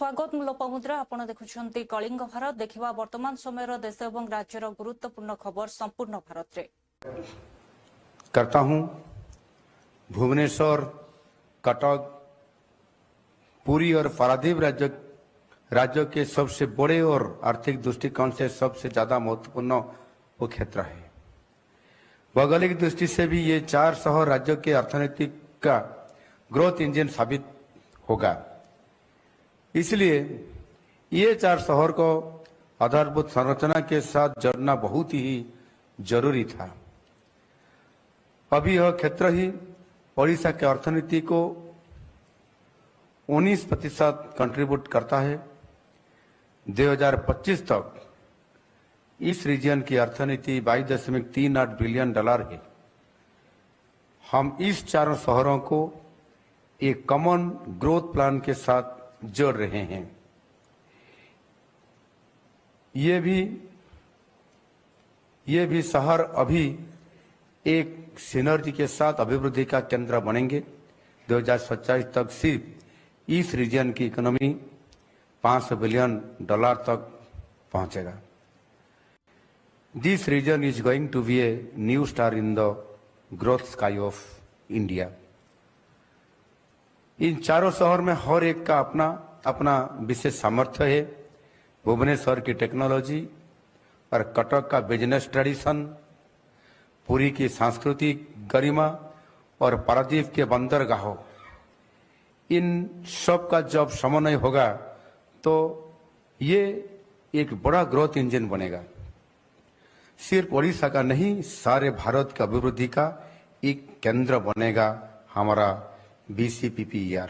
स्वागत लोपामुद्रा आपण देखुछंती कलिंग भारत देखिबा वर्तमान समयर देश एवं राज्यर गुरुत्वपूर्ण खबर संपूर्ण भारत रे करता हूं। भुवनेश्वर, कटक, पुरी और पारादीप राज्यों के सबसे बड़े और आर्थिक दृष्टिकोण से सबसे ज्यादा महत्वपूर्ण वो क्षेत्र है। भौगोलिक दृष्टि से भी ये 4 शहर राज्यों के अर्थनीति का ग्रोथ इंजन साबित होगा। इसलिए ये 4 शहर को आधारभूत संरचना के साथ जोड़ना बहुत ही जरूरी था। अभी यह क्षेत्र ही ओडिशा के अर्थनीति को 19% कंट्रीब्यूट करता है। 2025 तक इस रीजन की अर्थनीति $22.38 बिलियन है। हम इस 4 शहरों को एक कॉमन ग्रोथ प्लान के साथ जोड़ रहे हैं। ये भी शहर अभी एक सिनर्जी के साथ अभिवृद्धि का केंद्र बनेंगे। 2027 तक सिर्फ इस रीजन की इकोनॉमी $500 बिलियन तक पहुंचेगा। This region is going to be a new star in the growth sky of India. इन 4 शहर में हर एक का अपना अपना विशेष सामर्थ्य है। भुवनेश्वर की टेक्नोलॉजी और कटक का बिजनेस ट्रेडिशन, पुरी की सांस्कृतिक गरिमा और पारादीप के बंदरगाहों, इन सब का जब समन्वय होगा तो ये एक बड़ा ग्रोथ इंजन बनेगा। सिर्फ ओडिशा का नहीं, सारे भारत की अभिवृद्धि का एक केंद्र बनेगा हमारा BCPPER।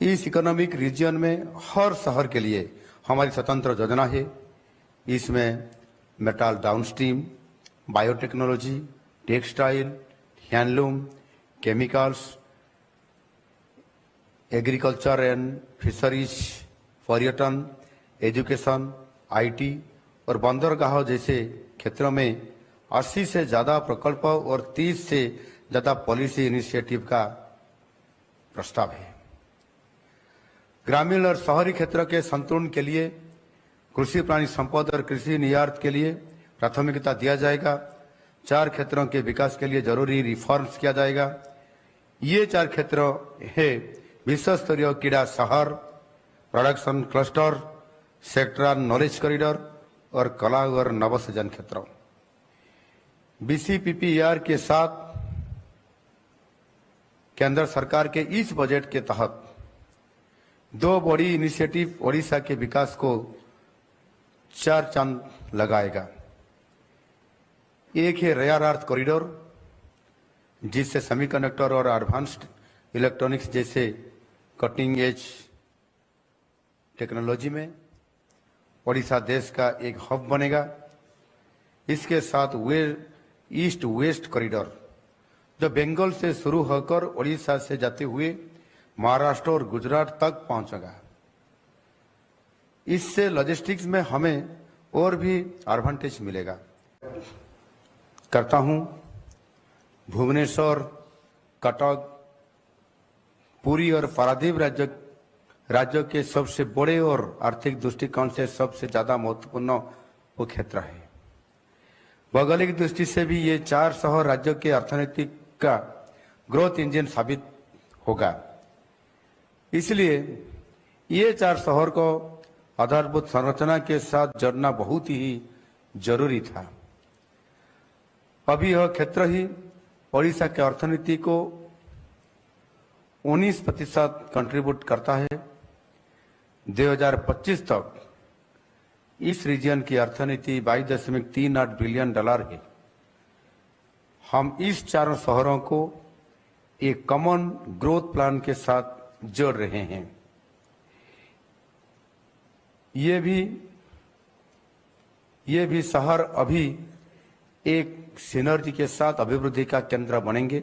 इस इकोनॉमिक रीजन में हर शहर के लिए हमारी स्वतंत्र योजना है। इसमें metal downstream, biotechnology, textile, handloom, chemicals, agriculture and fisheries, पर्यटन, एजुकेशन, IT और बंदरगाह जैसे क्षेत्रों में 80 से ज्यादा प्रकल्प और 30 से ज्यादा पॉलिसी इनिशिएटिव का प्रस्ताव है। ग्रामीण और शहरी क्षेत्र के संतुलन के लिए कृषि प्राणी संपद और कृषि निर्यात के लिए प्राथमिकता दिया जाएगा। 4 क्षेत्रों के विकास के लिए जरूरी रिफॉर्म्स किया जाएगा। ये 4 क्षेत्र है विश्व स्तरीय क्रीड़ा शहर, production cluster, sectoral knowledge corridor और कला और नवसृजन क्षेत्र। BCPPER के साथ केंद्र सरकार के इस बजट के तहत 2 बड़ी इनिशिएटिव ओडिशा के विकास को 4 चांद लगाएगा। एक है रेयर अर्थ कॉरिडोर, जिससे सेमीकंडक्टर और एडवांस्ड इलेक्ट्रॉनिक्स जैसे कटिंग एज टेक्नोलॉजी में ओडिशा देश का एक हब बनेगा। इसके साथ ईस्ट वेस्ट कॉरिडोर, जो बंगाल से शुरू होकर ओडिशा से जाते हुए महाराष्ट्र और गुजरात तक पहुंचेगा। इससे लॉजिस्टिक्स में हमें और भी एडवांटेज मिलेगा। करता हूं। भुवनेश्वर, कटक, पुरी और पारादीप राज्यों के सबसे बड़े और आर्थिक दृष्टिकोण से सबसे ज्यादा महत्वपूर्ण वो क्षेत्र है। भौगोलिक दृष्टि से भी ये 4 शहर राज्यों के अर्थनीति का ग्रोथ इंजन साबित होगा। इसलिए ये 4 शहर को आधारभूत संरचना के साथ जोड़ना बहुत ही जरूरी था। अभी यह क्षेत्र ही ओडिशा के अर्थनीति को 19% कंट्रीब्यूट करता है। 2025 तक इस रीजन की अर्थनीति $22.38 बिलियन है। हम इस 4 शहरों को एक कॉमन ग्रोथ प्लान के साथ जोड़ रहे हैं। ये भी शहर अभी एक सिनर्जी के साथ अभिवृद्धि का केंद्र बनेंगे।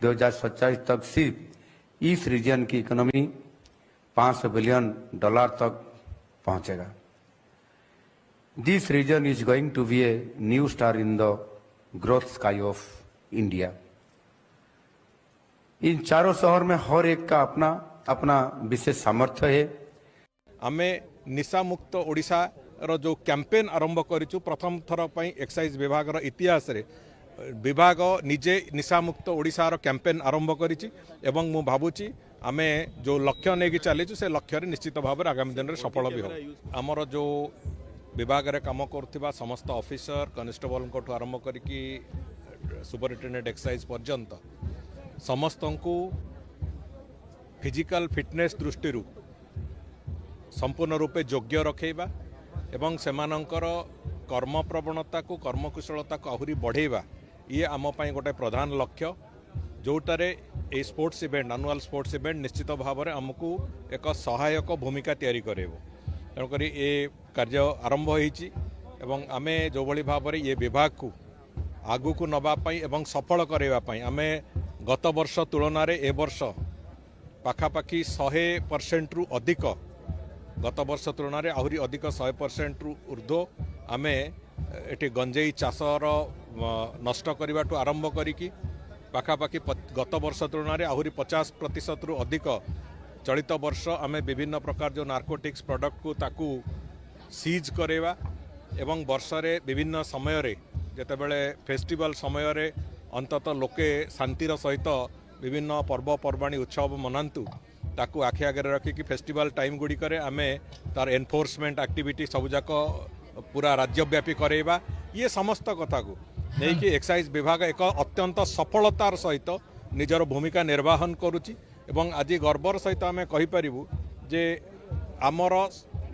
2027 तक सिर्फ इस रीजन की इकोनॉमी $500 बिलियन तक पहुंचेगा। This region is going to be a new star in the growth sky of India. इन 4 शहर में हर एक का अपना अपना विशेष सामर्थ्य है। आमे निशा मुक्त ओडिशा रो जो कैंपेन आरंभ करिछु प्रथम थर पई एक्साइज विभाग रो इतिहास रे विभाग निजे निशा मुक्त ओडिशा रो कैंपेन आरंभ करिछि एवं मु भाबुछि आमे जो लक्ष्य नेकी चलीछु से लक्ष्य रे निश्चित भाव रे आगामी दिन रे सफल भी हो। हमर जो विभाग रे काम करथिबा समस्त ऑफिसर कांस्टेबल को आरंभ करिकि सुपरिटेंडेंट एक्साइज पर्यंत समस्त को फिजिकल फिटनेस दृष्टि संपूर्ण रूपे योग्य रखेबा एवं सेमानंकर कर्म प्रवणता को कर्मकुशलता को आहुरी बढ़ेबा ये आम पाई गोटे प्रधान लक्ष्य जोटारे ए sports event annual sports event निश्चित भाव में आमको एक सहायक भूमिका तैयारी करेबो। तेणुक ये कार्य आरंभ होईची एवं आमे जो भली भाव में ये विभाग को आगु को नबा पाई एवं सफल करबा पाई आमे गत वर्ष तुलन में ए वर्ष पाखापाखि 100% रु अधिक गत वर्ष तुलन में आहरी अधिक 100% रु ऊर्ध्व आमे एटी गंजेई चाषर नष्ट करने आरंभ करिकी पाखापाखि गत वर्ष तुलन में आहरी 50% रु अधिक चलित वर्ष आमे विभिन्न प्रकार जो नार्कोटिक्स प्रोडक्ट को ताकू सीज करेवा एवं वर्ष रे विभिन्न समय रे जेतेबेले फेस्टिवल समय रे अंततः लोके शांतिर सहित विभिन्न पर्वपर्वाणी उत्सव मनातु ताकू आखि आगे रखिकी फेस्टिवल टाइम गुड़ी करे आमे तार एनफोर्समेंट एक्टिविटी सबुजाक पूरा राज्यव्यापी करेबा ये समस्त कथा को नहीं एक्साइज विभाग एक अत्यंत सफलतार सहित निजर भूमिका निर्वाहन करुच्ची एवं आज गर्वर सहित आमे कहि परिबु जे आमर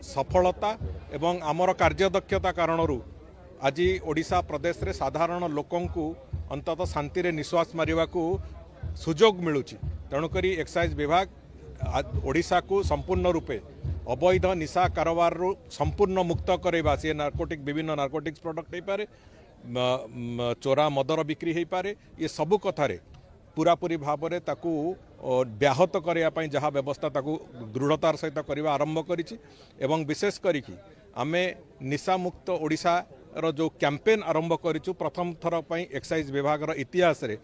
सफलता एवं आमर कार्यदक्षता कारणरू आज ओडिशा प्रदेश रे साधारण लोकंकु अंततः शांति रे निश्वास मारिबा को सुजोग मिलुची। तेणुकरी एक्साइज विभाग ओडिशा को संपूर्ण रूपे अवैध निशा कारोबार रू संपूर्ण मुक्त करेबा से नार्कोटिक विभिन्न नार्कोटिक्स प्रोडक्ट हो पारे चोरा मदर बिक्री हो पारे ये सबू कथारे पूरापूरी भाव में ताकू व्याहत करने जहाँ व्यवस्था ताकू दृढ़तार सहित करवा आरंभ करिछि एवं विशेष करिकि आमे निशा मुक्त ओडिशा रो जो कैंपेन आरंभ करिछु प्रथम थर पई एक्साइज विभाग रो इतिहास रे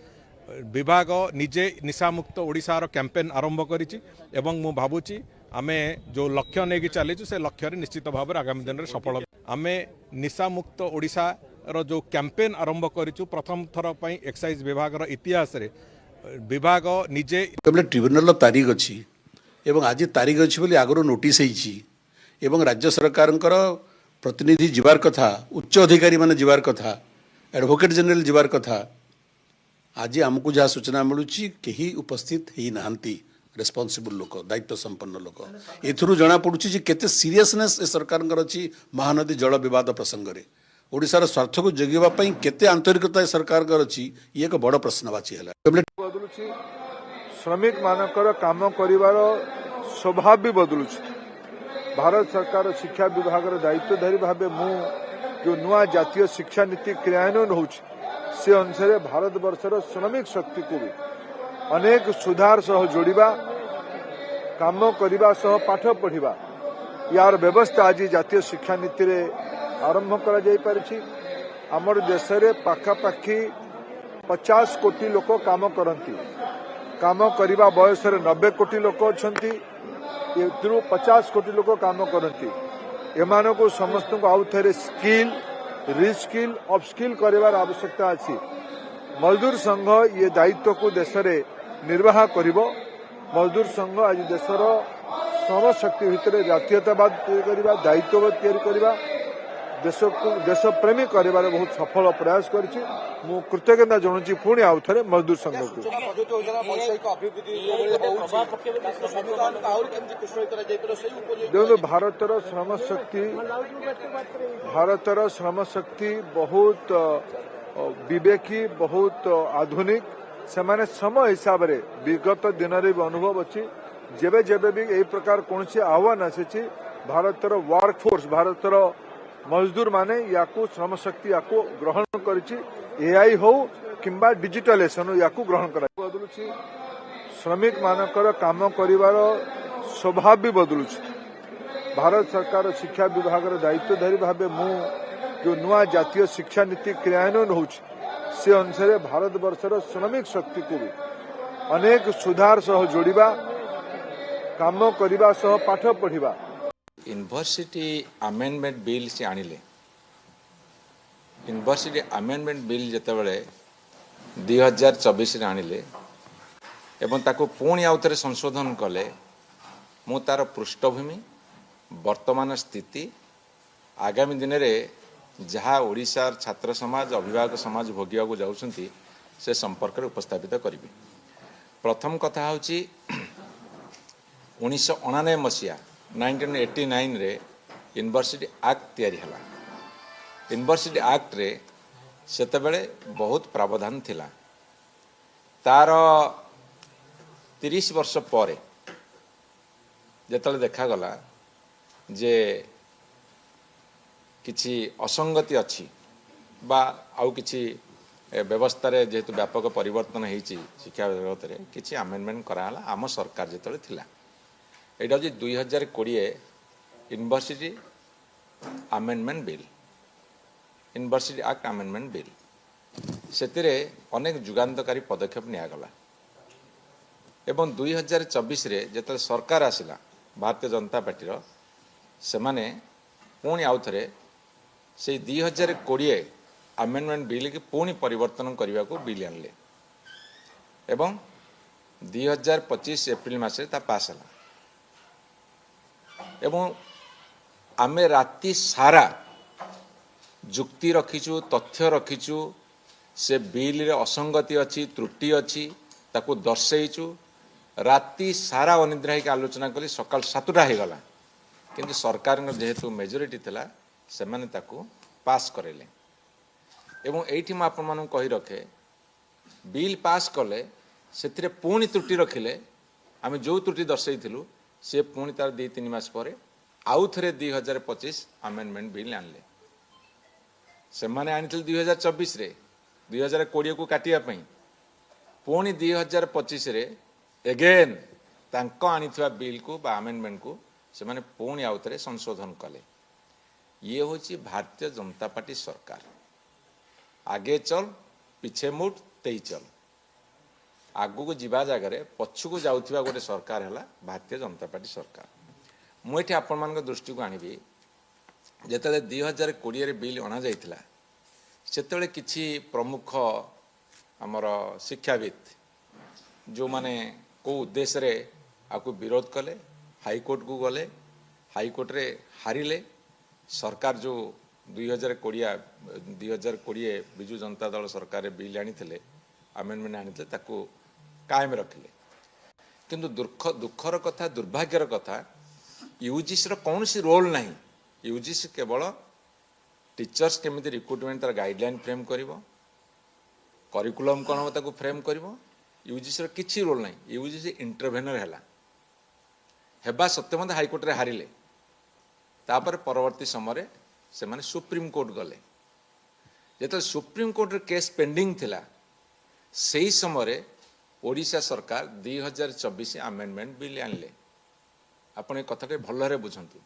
विभाग निजे निशा मुक्त ओडिशा रो कैंपेन आरंभ करिछि एवं मु भाबुछि आमे जो लक्ष्य नेकी चलीछु से लक्ष्य रे निश्चित भाव रे आगामी दिन रे सफल आमे निशा मुक्त ओडिशा रो जो कैंपेन आरंभ करिछु प्रथम थर पई एक्साइज विभाग रो इतिहास रे विभाग निजे ट्रिब्यूनल तारीख अच्छी एवं आज तारीख अच्छी बोली आगु नोटिस होईची एवं राज्य सरकार प्रतिनिधि जीवार कथा उच्च अधिकारी माने जीवार कथा एडवोकेट जनरल जीवार कथा आज आमको जहाँ सूचना मिलूँ कहीं उपस्थित ही नहांती रेस्पॉन्सिबल लोक दायित्व संपन्न लोक एथुरु जना पड़ुछि केते सीरियसनेस ए सरकार अच्छी महानदी जल विवाद प्रसंग रे ओडिशार स्वार्थ को जगिबा पई केते आंतरिकता सरकार अच्छी ये एक बड़ प्रश्नवाची है। बदलुछि श्रमिक मानकर काम करिवार स्वभाव भी बदलुछि। भारत सरकार शिक्षा विभाग दायित्वधारी भाव मु जो नुआ जातीय शिक्षा नीति क्रियान्वयन होछि से अनुसार भारत वर्षर श्रमिक शक्ति को भी अनेक सुधार सह जोड़िबा काम करिबा सह पाठ पढ़िबा यार व्यवस्था आज जातीय शिक्षा नीति रे आरंभ करा जाई पारिछि। हमर देश रे पाखापाखि 50 कोटी लोक काम करती काम करिबा बयस रे 90 कोटी लोक अछंती 50 कोटी लोक काम करती एमान को समस्त को आउ थे स्किल रिस्किल अपस्किल करिवार आवश्यकता अछि। मजदूर संघ ये दायित्व को देश रे निर्वाह करिवो। मजदूर संघ आज देशर श्रम शक्ति भितर जातीयतावाद तैयारी दायित्ववाद तैयारी करबा देश को देश प्रेमी करिवार बहुत सफल प्रयास करिछि। मु कृतज्ञता जणाउछि पुणी आउ थे मजदूर संघ को। देखो भारतर श्रम शक्ति बहुत विवेकी बहुत आधुनिक से समय हिसाब रे विगत दिन रे भी अनुभव अच्छी जेबे जेबे भी यही प्रकार कौन आह्वान आसी भारतर वर्कफोर्स भारतर मजदूर माने याकू श्रम शक्ति याकू ग्रहण करिछि। एआई हो किंबा डिजिटलाइजेशन याकू ग्रहण करा बदलुछि। श्रमिक मानकर काम करिवार स्वभाव भी बदलुछि। भारत सरकार शिक्षा विभाग दायित्वधारी भाव मु जो नुआ जातीय शिक्षा नीति क्रियान्वयन होछि से अनुसार भारत वर्षर श्रमिक शक्ति को भी अनेक सुधार सह जोड़िबा काम करबा सह पाठ पढ़िबा। यूनिवर्सिटी अमेंडमेंट बिल से आनिले यूनिवर्सिटी अमेंडमेंट बिल जितेबाला 2024 आनिले एवं ताको पुणी आउ थे संशोधन कले मु तार पृष्ठभूमि वर्तमान स्थिति आगामी दिन में जहाँ ओडिशार छात्र समाज अभिभावक समाज भोगिया जाउछंती से संपर्क उपस्थापित करी। प्रथम कथा हूँ 1999 मसीहा 1989 रे यूनिवर्सिटी एक्ट तैयारी हला। यूनिवर्सिटी एक्ट रे सेतेबेले बहुत प्रावधान थिला। तार 30 वर्ष पर जेतले देखा गला जे किछि असंगति अछि बा आउ किछि व्यवस्था रे जेहेतु व्यापक परिवर्तन होइछि शिक्षा जगत रे किछि अमेंडमेंट कराला आम सरकार जेतले थिला। एटा जे 2020 university amendment bill university act amendment bill सेतिरे अनेक जुगान्तकारी पदक्षेप नियागला एवं 2024 रे जेतले सरकार आसिला भारतीय जनता पार्टी से माने पुणी आउ थे से 2020 अमेंडमेंट बिल की पुणी परिवर्तन करने को बिल आनले एवं 2025 एप्रिल मास पास है एवं आमे राति सारा जुक्ति रखीचु तथ्य रखीचु से बिल रे असंगति अच्छी त्रुटि अच्छी ताकू दर्शेचु राति सारा अनिद्रा होकर आलोचना कली सकाल 7टा हो गला किंतु सरकार जेहेतु मेजोरिटी थिला से माने ताकू पास करेले एवं एठी म आपन मानु कहि रखे बिल पास कले सेतिरे पुणी त्रुटि रखिले आमे जो त्रुटि दर्शैथिलु से पुणी तार 2-3 मास पर आउ थरे 2025 अमेंडमेंट बिल आनले से माने आनिथिल 2024 रे 2020 को काटिया पई पुणी 2025 रे एगेन तांको आनिथिबा बिल को बा अमेंडमेंट को से माने पुणी आउ थरे संशोधन कले। ये होची भारतीय जनता पार्टी सरकार आगे चल पिछे मुड़ तेई चल आगु को जीवा जगह पछू जाउथिबा गोटे सरकार है भारतीय जनता पार्टी सरकार। मुझे आपण मान दृष्टि को आनिबी जेतले 2020 रे बिल अना जाइथिला सेतले किछि प्रमुख हमर शिक्षाविद जो माने को उद्देश्य रे आकु विरोध कले हाईकोर्ट को गले हाईकोर्ट रे हारिले सरकार जो 2020 बिजु जनता दल सरकार बिल आनी अमेंडमेंट आनी ताकू कायम रखिले किंतु दुखर कथा दुर्भाग्यर कथा यूजीसी कौन सी रोल नहीं। यूजीसी केवल टीचर्स केमिति रिक्रुटमेंट तार गाइडलाइन फ्रेम करिवो करिकुलम कौन हम ताकू फ्रेम करिवो यूजीसी किछि रोल नहीं। यूजीसी इंटरवेनर हैला हेबा सत्यमत हाईकोर्ट रे हारिले तापर परवर्ती समय से माने सुप्रीम कोर्ट गले जेतो सुप्रीम कोर्ट रे केस पेंडिंग थिला सही समय ओडिशा सरकार 2024 अमेंडमेंट बिल आनले। आपण ए कथा भल रे बुझंतु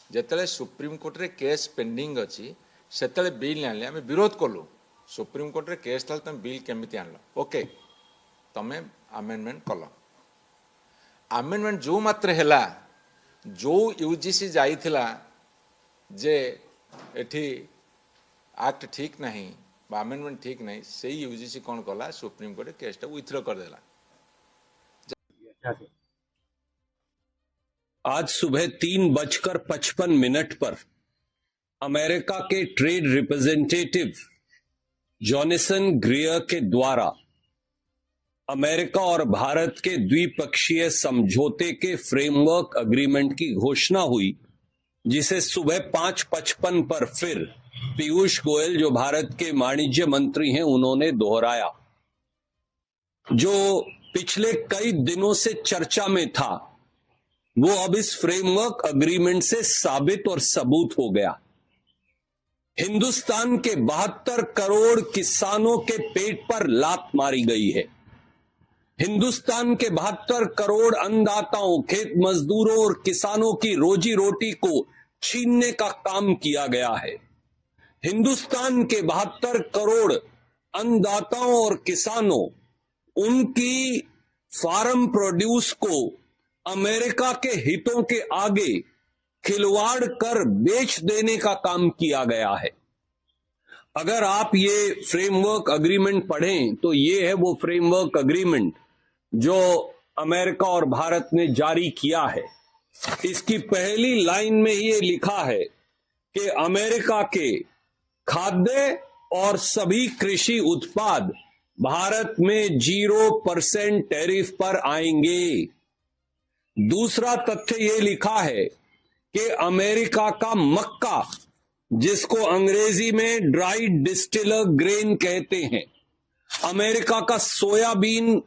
जेतले सुप्रीम कोर्ट रे केस पेंडिंग अछि सेतले बिल आनले आमे विरोध कलु सुप्रीम कोर्ट रे केस थाल तुम बिल केमिति आनलो ओके तमे अमेंडमेंट कलो अमेंडमेंट जो मात्र हैला जो यूजीसी जाइथिला जे एठी एक्ट ठीक नहीं बा अमेंडमेंट ठीक नहीं से यूजीसी कौन कला सुप्रीम कोर्ट केसटा विथड्रॉ कर देला। आज सुबह 3:55 पर अमेरिका के ट्रेड रिप्रेजेंटेटिव जॉनसन ग्रियर के द्वारा अमेरिका और भारत के द्विपक्षीय समझौते के फ्रेमवर्क एग्रीमेंट की घोषणा हुई जिसे सुबह 5:55 पर फिर पीयूष गोयल जो भारत के वाणिज्य मंत्री हैं उन्होंने दोहराया। जो पिछले कई दिनों से चर्चा में था वो अब इस फ्रेमवर्क एग्रीमेंट से साबित और सबूत हो गया। हिंदुस्तान के 72 करोड़ किसानों के पेट पर लात मारी गई है। हिंदुस्तान के 72 करोड़ अन्नदाताओं खेत मजदूरों और किसानों की रोजी रोटी को छीनने का काम किया गया है। हिंदुस्तान के 72 करोड़ अन्नदाताओं और किसानों उनकी फार्म प्रोड्यूस को अमेरिका के हितों के आगे खिलवाड़ कर बेच देने का काम किया गया है। अगर आप ये फ्रेमवर्क अग्रीमेंट पढ़ें तो ये है वो फ्रेमवर्क अग्रीमेंट जो अमेरिका और भारत ने जारी किया है। इसकी पहली लाइन में ये लिखा है कि अमेरिका के खाद्य और सभी कृषि उत्पाद भारत में 0% टैरिफ पर आएंगे। दूसरा तथ्य ये लिखा है कि अमेरिका का मक्का, जिसको अंग्रेजी में ड्राइड डिस्टिलर ग्रेन कहते हैं, अमेरिका का सोयाबीन,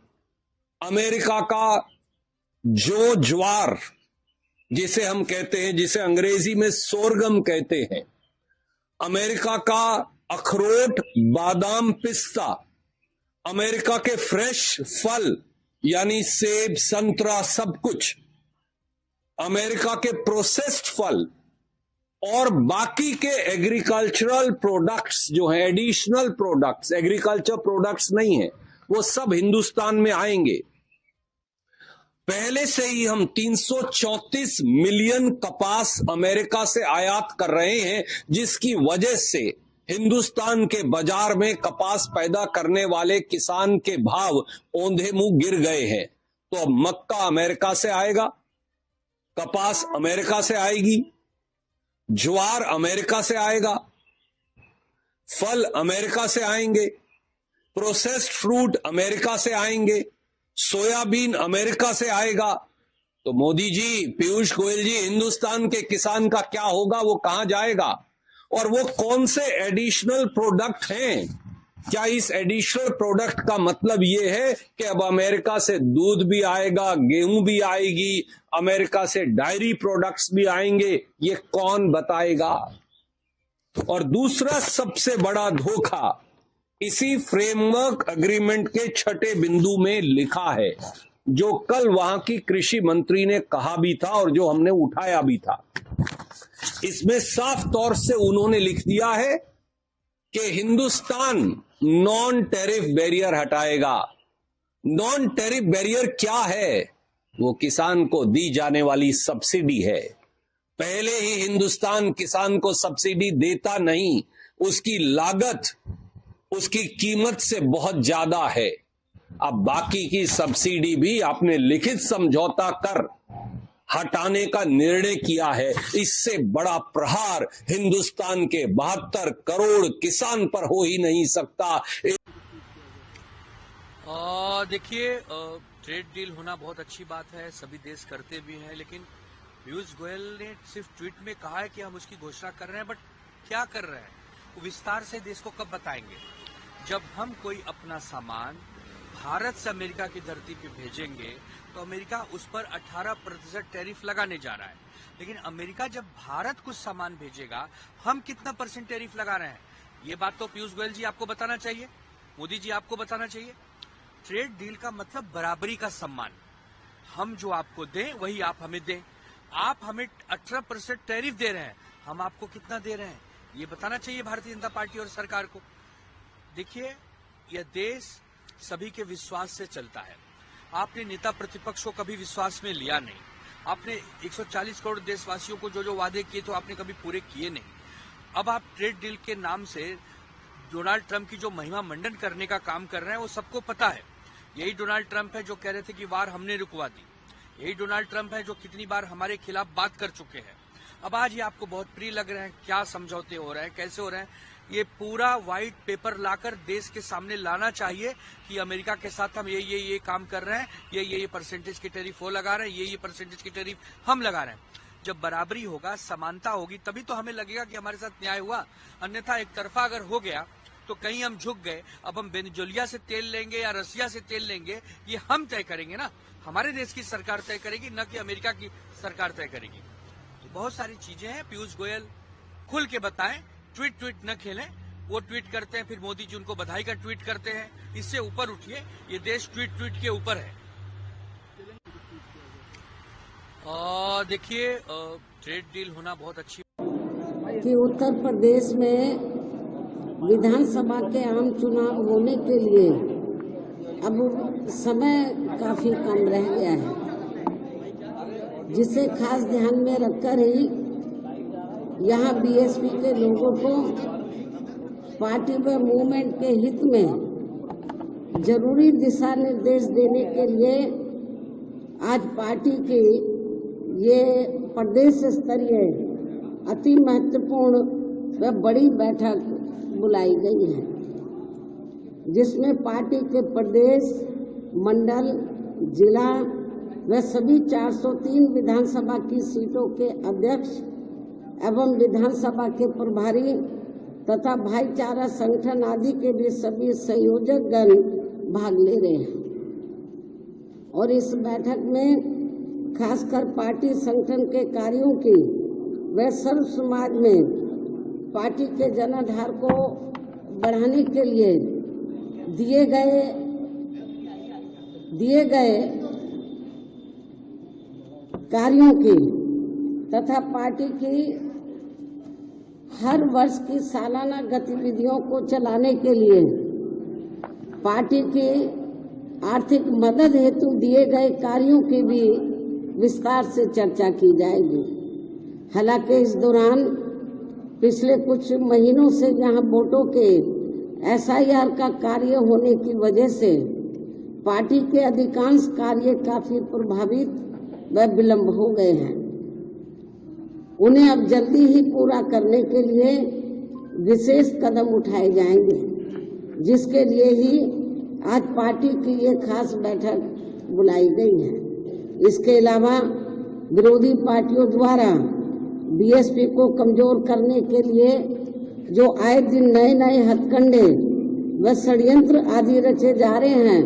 अमेरिका का जो ज्वार जिसे हम कहते हैं, जिसे अंग्रेजी में सोरगम कहते हैं, अमेरिका का अखरोट, बादाम, पिस्ता, अमेरिका के फ्रेश फल यानी सेब, संतरा, सब कुछ, अमेरिका के प्रोसेस्ड फल और बाकी के एग्रीकल्चरल प्रोडक्ट्स जो हैं, एडिशनल प्रोडक्ट्स, एग्रीकल्चर प्रोडक्ट्स नहीं है, वो सब हिंदुस्तान में आएंगे। पहले से ही हम 334 मिलियन कपास अमेरिका से आयात कर रहे हैं, जिसकी वजह से हिंदुस्तान के बाजार में कपास पैदा करने वाले किसान के भाव औंधे मुंह गिर गए हैं। तो अब मक्का अमेरिका से आएगा, कपास अमेरिका से आएगी, ज्वार अमेरिका से आएगा, फल अमेरिका से आएंगे, प्रोसेस्ड फ्रूट अमेरिका से आएंगे, सोयाबीन अमेरिका से आएगा। तो मोदी जी, पीयूष गोयल जी, हिंदुस्तान के किसान का क्या होगा, वो कहां जाएगा? और वो कौन से एडिशनल प्रोडक्ट हैं? क्या इस एडिशनल प्रोडक्ट का मतलब ये है कि अब अमेरिका से दूध भी आएगा, गेहूं भी आएगी, अमेरिका से डायरी प्रोडक्ट्स भी आएंगे? ये कौन बताएगा? और दूसरा सबसे बड़ा धोखा इसी फ्रेमवर्क अग्रीमेंट के 6ठे बिंदु में लिखा है, जो कल वहां की कृषि मंत्री ने कहा भी था और जो हमने उठाया भी था। इसमें साफ तौर से उन्होंने लिख दिया है कि हिंदुस्तान नॉन टैरिफ बैरियर हटाएगा। नॉन टैरिफ बैरियर क्या है? वो किसान को दी जाने वाली सब्सिडी है। पहले ही हिंदुस्तान किसान को सब्सिडी देता नहीं, उसकी लागत उसकी कीमत से बहुत ज्यादा है। अब बाकी की सब्सिडी भी आपने लिखित समझौता कर हटाने का निर्णय किया है। इससे बड़ा प्रहार हिंदुस्तान के 72 करोड़ किसान पर हो ही नहीं सकता। देखिए, ट्रेड डील होना बहुत अच्छी बात है, सभी देश करते भी हैं, लेकिन पीयूष गोयल ने सिर्फ ट्वीट में कहा है कि हम उसकी घोषणा कर रहे हैं, बट क्या कर रहे हैं वो विस्तार से देश को कब बताएंगे? जब हम कोई अपना सामान भारत से अमेरिका की धरती पे भेजेंगे तो अमेरिका उस पर 18% टैरिफ लगाने जा रहा है, लेकिन अमेरिका जब भारत कुछ सामान भेजेगा हम कितना % टैरिफ लगा रहे हैं? ये बात तो पीयूष गोयल जी आपको बताना चाहिए, मोदी जी आपको बताना चाहिए। ट्रेड डील का मतलब बराबरी का सम्मान। हम जो आपको दें वही आप हमें दें। आप हमें 18% टैरिफ दे रहे हैं, हम आपको कितना दे रहे हैं ये बताना चाहिए भारतीय जनता पार्टी और सरकार को। देखिए, यह देश सभी के विश्वास से चलता है। आपने नेता प्रतिपक्ष को कभी विश्वास में लिया नहीं। आपने 140 करोड़ देशवासियों को जो जो वादे किए थे आपने कभी पूरे किए नहीं। अब आप ट्रेड डील के नाम से डोनाल्ड ट्रंप की जो महिमा मंडन करने का काम कर रहे हैं वो सबको पता है। यही डोनाल्ड ट्रंप है जो कह रहे थे कि वार हमने रुकवा दी। यही डोनाल्ड ट्रंप है जो कितनी बार हमारे खिलाफ बात कर चुके हैं। अब आज ये आपको बहुत प्रिय लग रहे हैं। क्या समझौते हो रहे हैं, कैसे हो रहे हैं, ये पूरा व्हाइट पेपर लाकर देश के सामने लाना चाहिए कि अमेरिका के साथ हम ये काम कर रहे हैं, ये परसेंटेज की टैरिफ वो लगा रहे हैं, ये परसेंटेज की टैरिफ हम लगा रहे हैं। जब बराबरी होगा, समानता होगी, तभी तो हमें लगेगा कि हमारे साथ न्याय हुआ। अन्यथा एक तरफा अगर हो गया तो कहीं हम झुक गए। अब हम वेनेजुएला से तेल लेंगे या रसिया से तेल लेंगे, ये हम तय करेंगे ना, हमारे देश की सरकार तय करेगी, न कि अमेरिका की सरकार तय करेगी। तो बहुत सारी चीजें हैं। पीयूष गोयल खुल के बताएं, ट्वीट न खेलें। वो ट्वीट करते हैं, फिर मोदी जी उनको बधाई का ट्वीट करते हैं। इससे ऊपर उठिए, ये देश ट्वीट के ऊपर है। देखिए, ट्रेड डील होना बहुत अच्छी कि उत्तर प्रदेश में विधानसभा के आम चुनाव होने के लिए अब समय काफी कम रह गया है जिसे खास ध्यान में रखकर ही यहाँ बीएसपी के लोगों को पार्टी व मूवमेंट के हित में जरूरी दिशा निर्देश देने के लिए आज पार्टी की ये प्रदेश स्तरीय अति महत्वपूर्ण व बड़ी बैठक बुलाई गई है, जिसमें पार्टी के प्रदेश, मंडल, जिला व सभी 403 विधानसभा की सीटों के अध्यक्ष एवं विधानसभा के प्रभारी तथा भाईचारा संगठन आदि के भी सभी संयोजक गण भाग ले रहे हैं। और इस बैठक में खासकर पार्टी संगठन के कार्यों की व सर्व समाज में पार्टी के जनाधार को बढ़ाने के लिए दिए गए कार्यों की तथा पार्टी की हर वर्ष की सालाना गतिविधियों को चलाने के लिए पार्टी की आर्थिक मदद हेतु दिए गए कार्यों की भी विस्तार से चर्चा की जाएगी। हालांकि इस दौरान पिछले कुछ महीनों से यहाँ वोटों के SIR का कार्य होने की वजह से पार्टी के अधिकांश कार्य काफी प्रभावित व विलंब हो गए हैं। उन्हें अब जल्दी ही पूरा करने के लिए विशेष कदम उठाए जाएंगे, जिसके लिए ही आज पार्टी की ये खास बैठक बुलाई गई है। इसके अलावा विरोधी पार्टियों द्वारा बीएसपी को कमजोर करने के लिए जो आए दिन नए नए हथकंडे व षड्यंत्र आदि रचे जा रहे हैं,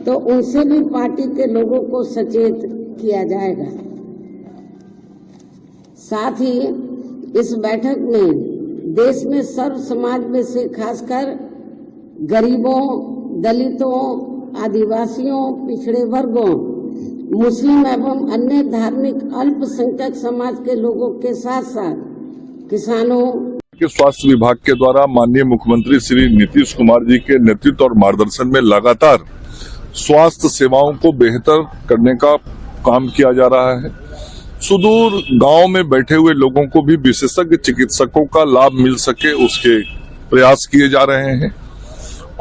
तो उनसे भी पार्टी के लोगों को सचेत किया जाएगा। साथ ही इस बैठक में देश में सर्व समाज में से खासकर गरीबों, दलितों, आदिवासियों, पिछड़े वर्गों, मुस्लिम एवं अन्य धार्मिक अल्पसंख्यक समाज के लोगों के साथ साथ किसानों के स्वास्थ्य विभाग के द्वारा माननीय मुख्यमंत्री श्री नीतीश कुमार जी के नेतृत्व और मार्गदर्शन में लगातार स्वास्थ्य सेवाओं को बेहतर करने का काम किया जा रहा है। सुदूर गांव में बैठे हुए लोगों को भी विशेषज्ञ चिकित्सकों का लाभ मिल सके, उसके प्रयास किए जा रहे हैं।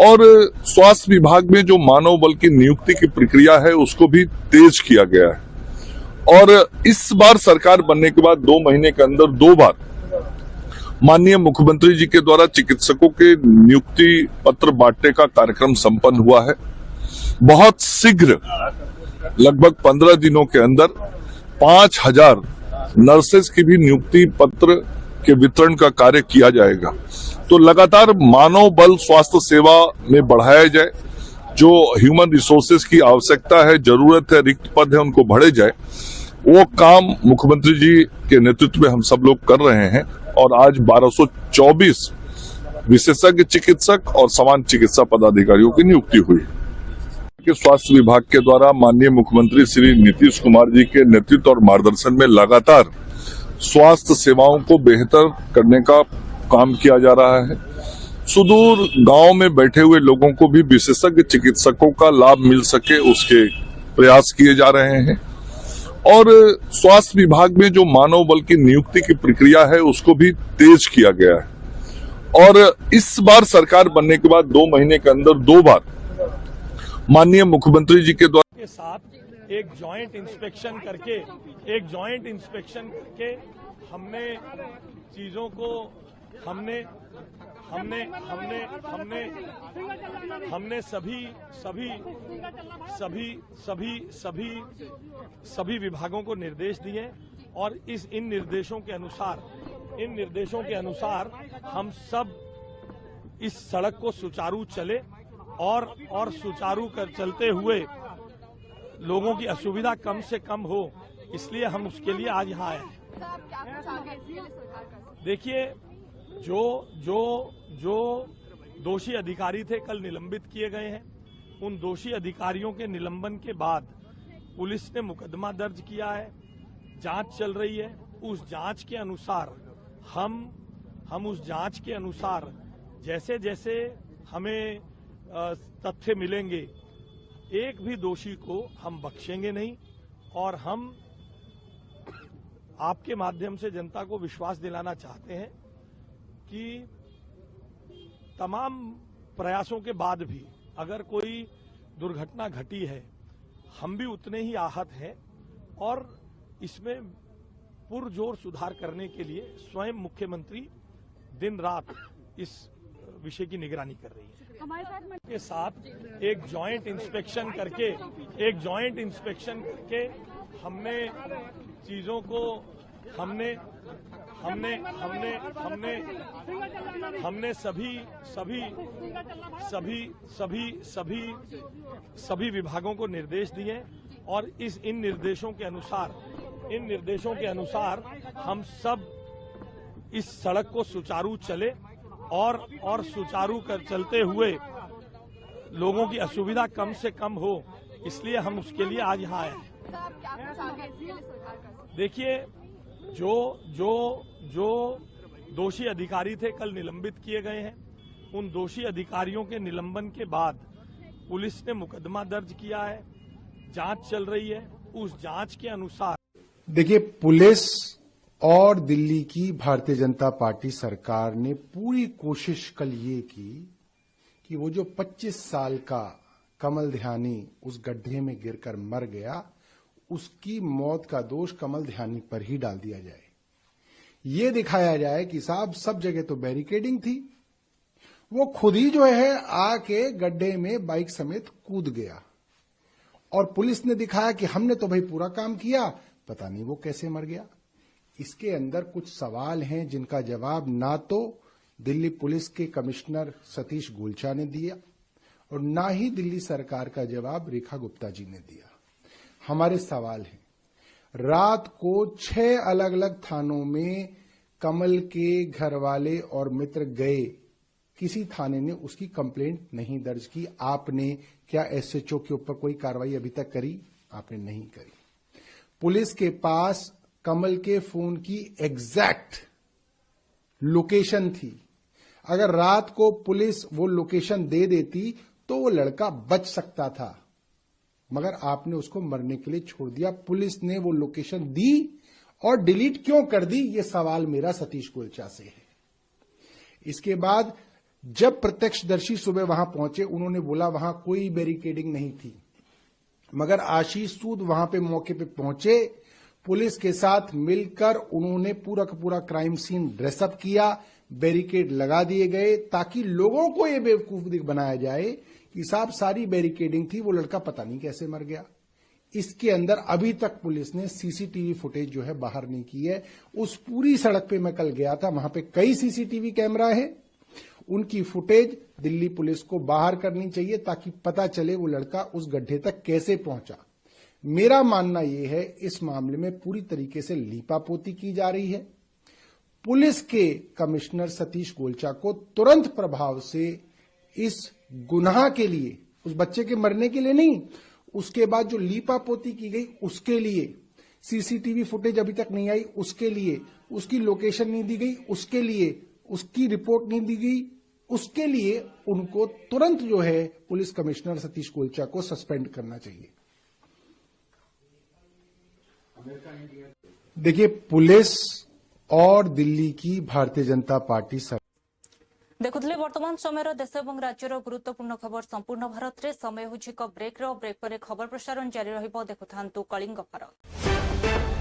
और स्वास्थ्य विभाग में जो मानव बल की नियुक्ति की प्रक्रिया है उसको भी तेज किया गया है। और इस बार सरकार बनने के बाद 2 महीने के अंदर 2 बार माननीय मुख्यमंत्री जी के द्वारा चिकित्सकों के नियुक्ति पत्र बांटने का कार्यक्रम संपन्न हुआ है। बहुत शीघ्र लगभग 15 दिनों के अंदर 5000 नर्सेज की भी नियुक्ति पत्र के वितरण का कार्य किया जाएगा। तो लगातार मानव बल स्वास्थ्य सेवा में बढ़ाया जाए, जो ह्यूमन रिसोर्सेज की आवश्यकता है, जरूरत है, रिक्त पद है, उनको बढ़े जाए। वो काम मुख्यमंत्री जी के नेतृत्व में हम सब लोग कर रहे हैं। और आज 1224 विशेषज्ञ चिकित्सक और समान चिकित्सा पदाधिकारियों की नियुक्ति हुई। स्वास्थ्य विभाग के द्वारा माननीय मुख्यमंत्री श्री नीतीश कुमार जी के नेतृत्व और मार्गदर्शन में लगातार स्वास्थ्य सेवाओं को बेहतर करने का काम किया जा रहा है। सुदूर गांव में बैठे हुए लोगों को भी विशेषज्ञ चिकित्सकों का लाभ मिल सके, उसके प्रयास किए जा रहे हैं। और स्वास्थ्य विभाग में जो मानव बल की नियुक्ति की प्रक्रिया है उसको भी तेज किया गया है। और इस बार सरकार बनने के बाद 2 महीने के अंदर 2 बार माननीय मुख्यमंत्री जी के द्वारा के साथ एक जॉइंट इंस्पेक्शन करके हमने चीजों को हमने सभी विभागों को निर्देश दिए। और इन निर्देशों के अनुसार हम सब इस सड़क को सुचारू चले और सुचारू कर चलते हुए लोगों की असुविधा कम से कम हो, इसलिए हम उसके लिए आज यहाँ आए हैं। देखिए, जो दोषी अधिकारी थे कल निलंबित किए गए हैं। उन दोषी अधिकारियों के निलंबन के बाद पुलिस ने मुकदमा दर्ज किया है, जांच चल रही है। उस जांच के अनुसार हम उस जांच के अनुसार जैसे जैसे हमें तथ्य मिलेंगे, एक भी दोषी को हम बख्शेंगे नहीं। और हम आपके माध्यम से जनता को विश्वास दिलाना चाहते हैं कि तमाम प्रयासों के बाद भी अगर कोई दुर्घटना घटी है, हम भी उतने ही आहत हैं और इसमें पुरजोर सुधार करने के लिए स्वयं मुख्यमंत्री दिन रात इस विषय की निगरानी कर रही है। हमारे साथ एक जॉइंट इंस्पेक्शन करके हमने चीजों को हमने सभी विभागों को निर्देश दिए और इन निर्देशों के अनुसार हम सब इस सड़क को सुचारू चले और सुचारू कर चलते हुए लोगों की असुविधा कम से कम हो, इसलिए हम उसके लिए आज यहाँ आए हैं। देखिए, जो दोषी अधिकारी थे कल निलंबित किए गए हैं। उन दोषी अधिकारियों के निलंबन के बाद पुलिस ने मुकदमा दर्ज किया है, जांच चल रही है। उस जांच के अनुसार देखिए, पुलिस और दिल्ली की भारतीय जनता पार्टी सरकार ने पूरी कोशिश कल ये की कि वो जो 25 साल का कमल ध्यानी उस गड्ढे में गिरकर मर गया, उसकी मौत का दोष कमल ध्यानी पर ही डाल दिया जाए। ये दिखाया जाए कि साहब सब जगह तो बैरिकेडिंग थी, वो खुद ही जो है आके गड्ढे में बाइक समेत कूद गया और पुलिस ने दिखाया कि हमने तो भाई पूरा काम किया, पता नहीं वो कैसे मर गया। इसके अंदर कुछ सवाल हैं जिनका जवाब ना तो दिल्ली पुलिस के कमिश्नर सतीश गोलचा ने दिया और ना ही दिल्ली सरकार का जवाब रेखा गुप्ता जी ने दिया। हमारे सवाल हैं, रात को 6 अलग अलग थानों में कमल के घर वाले और मित्र गए, किसी थाने ने उसकी कंप्लेंट नहीं दर्ज की। आपने क्या एसएचओ के ऊपर कोई कार्रवाई अभी तक करी? आपने नहीं करी। पुलिस के पास कमल के फोन की एग्जैक्ट लोकेशन थी। अगर रात को पुलिस वो लोकेशन दे देती तो वो लड़का बच सकता था, मगर आपने उसको मरने के लिए छोड़ दिया। पुलिस ने वो लोकेशन दी और डिलीट क्यों कर दी, ये सवाल मेरा सतीश गोलचा से है। इसके बाद जब प्रत्यक्षदर्शी सुबह वहां पहुंचे, उन्होंने बोला वहां कोई बैरिकेडिंग नहीं थी, मगर आशीष सूद वहां पे मौके पे पहुंचे, पुलिस के साथ मिलकर उन्होंने पूरा का पूरा क्राइम सीन ड्रेसअप किया, बैरिकेड लगा दिए गए ताकि लोगों को यह बेवकूफ बनाया जाए कि साहब सारी बैरिकेडिंग थी, वो लड़का पता नहीं कैसे मर गया। इसके अंदर अभी तक पुलिस ने सीसीटीवी फुटेज जो है बाहर नहीं की है। उस पूरी सड़क पे मैं कल गया था, वहां पे कई सीसीटीवी कैमरा है, उनकी फुटेज दिल्ली पुलिस को बाहर करनी चाहिए ताकि पता चले वो लड़का उस गड्ढे तक कैसे पहुंचा। मेरा मानना यह है इस मामले में पूरी तरीके से लीपापोती की जा रही है। पुलिस के कमिश्नर सतीश गोलचा को तुरंत प्रभाव से इस गुनाह के लिए, उस बच्चे के मरने के लिए नहीं, उसके बाद जो लीपापोती की गई उसके लिए, सीसीटीवी फुटेज अभी तक नहीं आई उसके लिए, उसकी लोकेशन नहीं दी गई उसके लिए, उसकी रिपोर्ट नहीं दी गई उसके लिए, उनको तुरंत जो है पुलिस कमिश्नर सतीश गोलचा को सस्पेंड करना चाहिए। देखिए, पुलिस और दिल्ली की भारतीय जनता पार्टी देखुले वर्तमान समय देश और राज्यर गुरुत्वपूर्ण खबर संपूर्ण भारत में। समय होछि ब्रेक पर खबर प्रसारण जारी रहिबो। देखुथांतु कलिंग भारत।